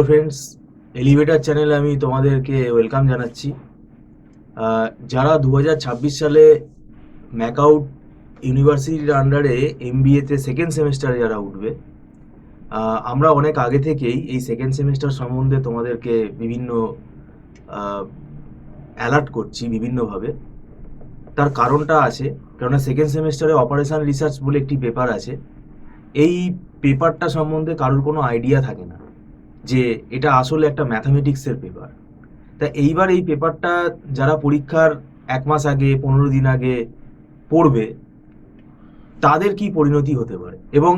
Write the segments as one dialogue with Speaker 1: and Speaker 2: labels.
Speaker 1: Friends, elevator চ্যানেলে আমি তোমাদেরকে ওয়েলকাম জানাচ্ছি। যারা 2026 সালে ম্যাকআউট ইউনিভার্সিটির আন্ডারে এমবিএতে সেকেন্ড সেমিস্টারে যারা উঠবে, আমরা অনেক আগে থেকেই এই সেকেন্ড সেমিস্টার সম্বন্ধে তোমাদেরকে বিভিন্ন অ্যালার্ট করছি বিভিন্নভাবে। তার কারণটা আছে, কেননা সেকেন্ড সেমিস্টারে অপারেশন রিসার্চ বলে একটি পেপার আছে। এই পেপারটা সম্বন্ধে কারোর কোনো আইডিয়া থাকে না যে এটা আসলে একটা ম্যাথামেটিক্সের পেপার। তা এইবার এই পেপারটা যারা পরীক্ষার 1 মাস আগে 15 দিন আগে পড়বে, তাদের কি পরিণতি হতে পারে, এবং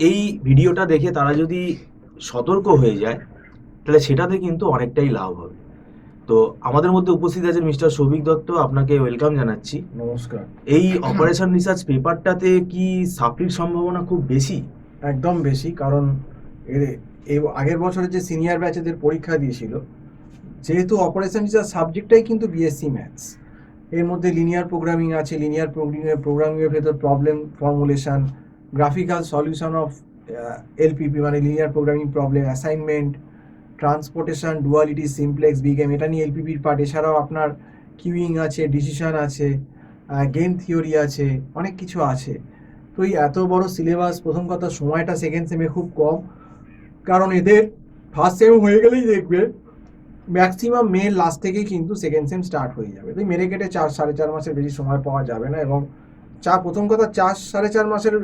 Speaker 1: এই ভিডিওটা দেখে তারা যদি সতর্ক হয়ে যায় তাহলে সেটাতে কিন্তু অনেকটাই লাভ হবে। তো আমাদের মধ্যে উপস্থিত আছেন মিস্টার সৌভিক দত্ত, আপনাকে ওয়েলকাম জানাচ্ছি।
Speaker 2: নমস্কার।
Speaker 1: এই অপারেশন রিসার্চ পেপারটাতে কি সাপ্লির সম্ভাবনা খুব বেশি?
Speaker 2: একদম বেশি, কারণ এই আগের বছরে যে সিনিয়র ব্যাচেদের পরীক্ষা দিয়েছিল, যেহেতু অপারেশন রিসার্চ সাবজেক্টটাই কিন্তু বিএসসি ম্যাথস, এর মধ্যে লিনিয়ার প্রোগ্রামিং আছে। লিনিয়ার প্রোগ্রামিংয়ের ভেতর problem formulation, graphical solution of LPP মানে linear programming problem, assignment, transportation, duality, simplex, big M, এটা নিয়ে এলপিপির পার্ট। এছাড়াও আপনার কিউইং আছে, ডিসিশন আছে, গেম থিওরি আছে, অনেক কিছু আছে। তো এই এত বড় সিলেবাস, প্রথম কথা সময়টা সেকেন্ড সেমে খুব কম, কারণ এদের ফার্স্ট সেম হয়ে গেলেই দেখবে ম্যাক্সিমাম মে লাস্ট থেকেই কিন্তু সেকেন্ড সেম স্টার্ট হয়ে যাবে। তো মেরে কেটে 4-4.5 মাসের বেশি সময় পাওয়া যাবে না। এবং প্রথম কথা 4-4.5 মাসের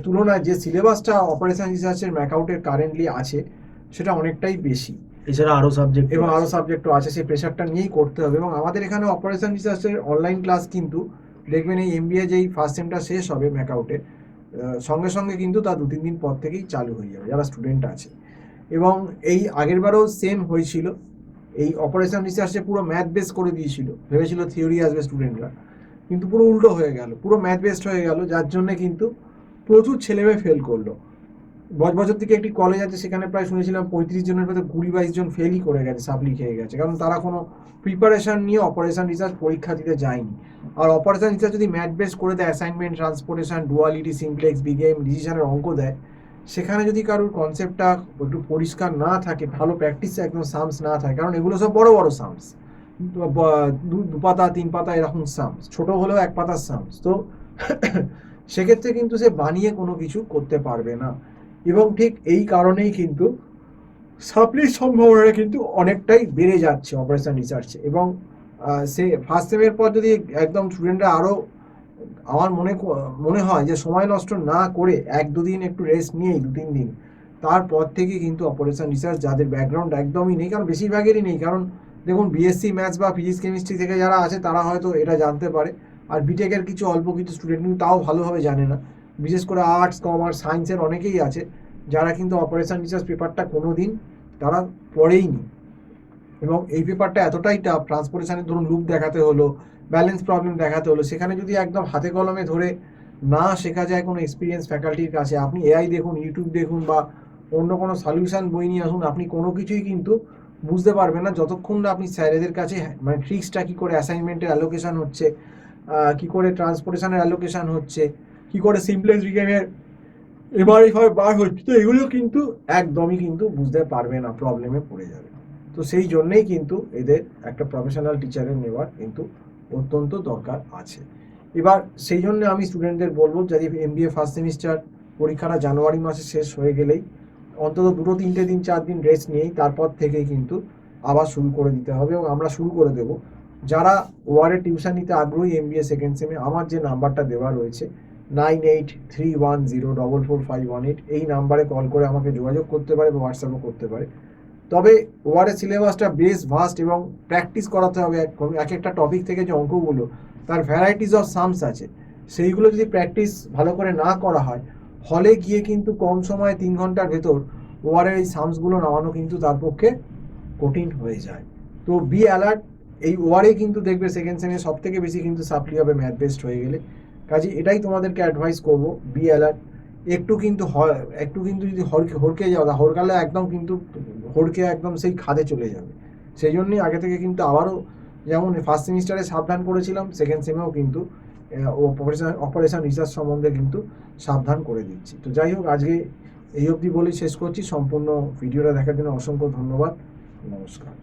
Speaker 2: তুলনায় যে সিলেবাসটা অপারেশন রিসার্চের ম্যাকআউটের কারেন্টলি আছে সেটা অনেকটাই বেশি।
Speaker 1: এছাড়া আরো সাবজেক্ট
Speaker 2: এবং আরও সাবজেক্টও আছে, সেই প্রেশারটা নিয়েই করতে হবে। এবং আমাদের এখানে অপারেশন রিসার্চের অনলাইন ক্লাস কিন্তু দেখবেন এই এমবিএ যেই ফার্স্ট সেমটা শেষ হবে ম্যাকআউটে, সঙ্গে সঙ্গে কিন্তু তার 2-3 দিন পর থেকেই চালু হয়ে যাবে যারা স্টুডেন্ট আছে। এবং এই আগেরবারও সেম হয়েছিল। এই অপারেশন রিসার্চে পুরো ম্যাথ বেস করে দিয়েছিল, ভেবেছিল থিওরি আসবে স্টুডেন্টরা, কিন্তু পুরো উল্টো হয়ে গেল, পুরো ম্যাথ বেসড হয়ে গেল, যার জন্য কিন্তু প্রচুর ছেলেমেয়ে ফেল করলো। বজবজের দিকে একটি কলেজ আছে, সেখানে প্রায় শুনেছিলাম 35 জনের মধ্যে 20-22 জন ফেলই করে গেছে, সাপ্লি খেয়ে গেছে, কারণ তারা কোনো প্রিপারেশন নিয়ে অপারেশন রিসার্চ পরীক্ষা দিতে যায়নি। আর অপারেশন রিসার্চ যদি ম্যাথ বেস করে দেয়, অ্যাসাইনমেন্ট, ট্রান্সপোর্টেশন, ডুয়ালিটি, সিমপ্লেক্স, বিগেম, ডিসিশনের অঙ্ক দেয়, সেখানে যদি কারোর কনসেপ্টটা একটু পরিষ্কার না থাকে, ভালো প্র্যাকটিস একদম সামস না থাকে, কারণ এগুলো সব বড় বড় সামস, 2 পাতা 3 পাতা এরকম সামস, ছোট হলেও 1 পাতার সামস। তো সেক্ষেত্রে কিন্তু সে বানিয়ে কোনো কিছু করতে পারবে না। এবং ঠিক এই কারণেই কিন্তু সাপ্লির সম্ভাবনাটা কিন্তু অনেকটাই বেড়ে যাচ্ছে অপারেশন রিসার্চে। এবং সে ফার্স্ট সেমের পর যদি একদম স্টুডেন্টরা আরও, আমার মনে হয় যে সময় নষ্ট না করে 1-2 দিন একটু রেস্ট নিয়েই 2-3 দিন, তারপর থেকে কিন্তু অপারেশন রিসার্চ, যাদের ব্যাকগ্রাউন্ড একদমই নেই, কারণ বেশিরভাগেরই নেই, কারণ দেখুন বিএসসি ম্যাথস বা ফিজিক্স কেমিস্ট্রি থেকে যারা আছে তারা হয়তো এটা জানতে পারে, আর বিটেকের কিছু অল্প কিছু স্টুডেন্ট কিন্তু তাও ভালোভাবে জানে না। বিশেষ করে আর্টস, কমার্স, সায়েন্সের অনেকেই আছে যারা কিন্তু অপারেশন রিসার্চ পেপারটা কোনো দিন তারা পড়েইনি। এবং এই পেপারটা এতটাই টাফ, ট্রান্সপোর্টেশনের ধরুন লুপ দেখাতে হলো, ব্যালেন্স প্রবলেম দেখাতে হলো, সেখানে যদি একদম হাতে কলমে ধরে না শেখা যায় কোনো এক্সপিরিয়েন্স ফ্যাকাল্টির কাছে, আপনি এআই দেখুন, ইউটিউব দেখুন, বা অন্য কোনো সলিউশন বই নিয়ে আসুন, আপনি কোনো কিছুই কিন্তু বুঝতে পারবেন না যতক্ষণ না আপনি স্যারেদের কাছে মানে ট্রিক্সটা কী করে অ্যাসাইনমেন্টের অ্যালোকেশন হচ্ছে, কী করে ট্রান্সপোর্টেশনের অ্যালোকেশন হচ্ছে, কী করে সিমপ্লেক্স রিগেমের এমআরএফ বার হচ্ছে, তো এগুলো কিন্তু একদমই কিন্তু বুঝতে পারবে না, প্রবলেমে পড়ে যাবে। তো সেই জন্যেই কিন্তু এদের একটা প্রফেশনাল টিচারের নেওয়ার কিন্তু অত্যন্ত দরকার আছে। এবার সেই জন্য আমি স্টুডেন্টদের বলবো, যদি এমবিএ ফার্স্ট সেমিস্টার পরীক্ষাটা জানুয়ারি মাসে শেষ হয়ে গেলেই অন্তত 2-3 দিন 4 দিন রেস্ট নিয়েই তারপর থেকেই কিন্তু আবার শুরু করে দিতে হবে। এবং আমরা শুরু করে দেবো। যারা ওয়ার্ডে টিউশন নিতে আগ্রহী এমবিএ সেকেন্ড সেমে, আমার যে নাম্বারটা দেওয়া রয়েছে 9831044518, এই নাম্বারে কল করে আমাকে যোগাযোগ করতে পারে বা হোয়াটসঅ্যাপও করতে পারে। তবে ওয়ারের সিলেবাসটা বেশ ভাস্ট এবং প্র্যাকটিস করাতে হবে। এক একটা টপিক থেকে যে অঙ্কগুলো, তার ভ্যারাইটিস অফ সামস আছে, সেইগুলো যদি প্র্যাকটিস ভালো করে না করা হয়, হলে গিয়ে কিন্তু কম সময়ে 3 ঘন্টার ভেতর ওয়ারের এই সামসগুলো নামানো কিন্তু তার পক্ষে কঠিন হয়ে যায়। তো বি অ্যালার্ট। এই ওয়ারে কিন্তু দেখবে সেকেন্ড সেমে সব থেকে বেশি কিন্তু সাপ্লি হবে ম্যাথ বেসড হয়ে গেলে। কাজে এটাই তোমাদেরকে অ্যাডভাইস করবো, বি অ্যালার্ট। একটু কিন্তু যদি হড়কে যাও, হড়কালে একদম কিন্তু হড়কে একদম সেই খাদে চলে যাবে। সেই জন্যই আগে থেকে কিন্তু আবারও, যেমন ফার্স্ট সেমিস্টারে সাবধান করেছিলাম, সেকেন্ড সেমেও কিন্তু অপারেশন রিসার্চ সম্বন্ধে কিন্তু সাবধান করে দিচ্ছি। তো যাই হোক, আজকে এই অবধি বলেই শেষ করছি। সম্পূর্ণ ভিডিওটা দেখার জন্য অসংখ্য ধন্যবাদ। নমস্কার।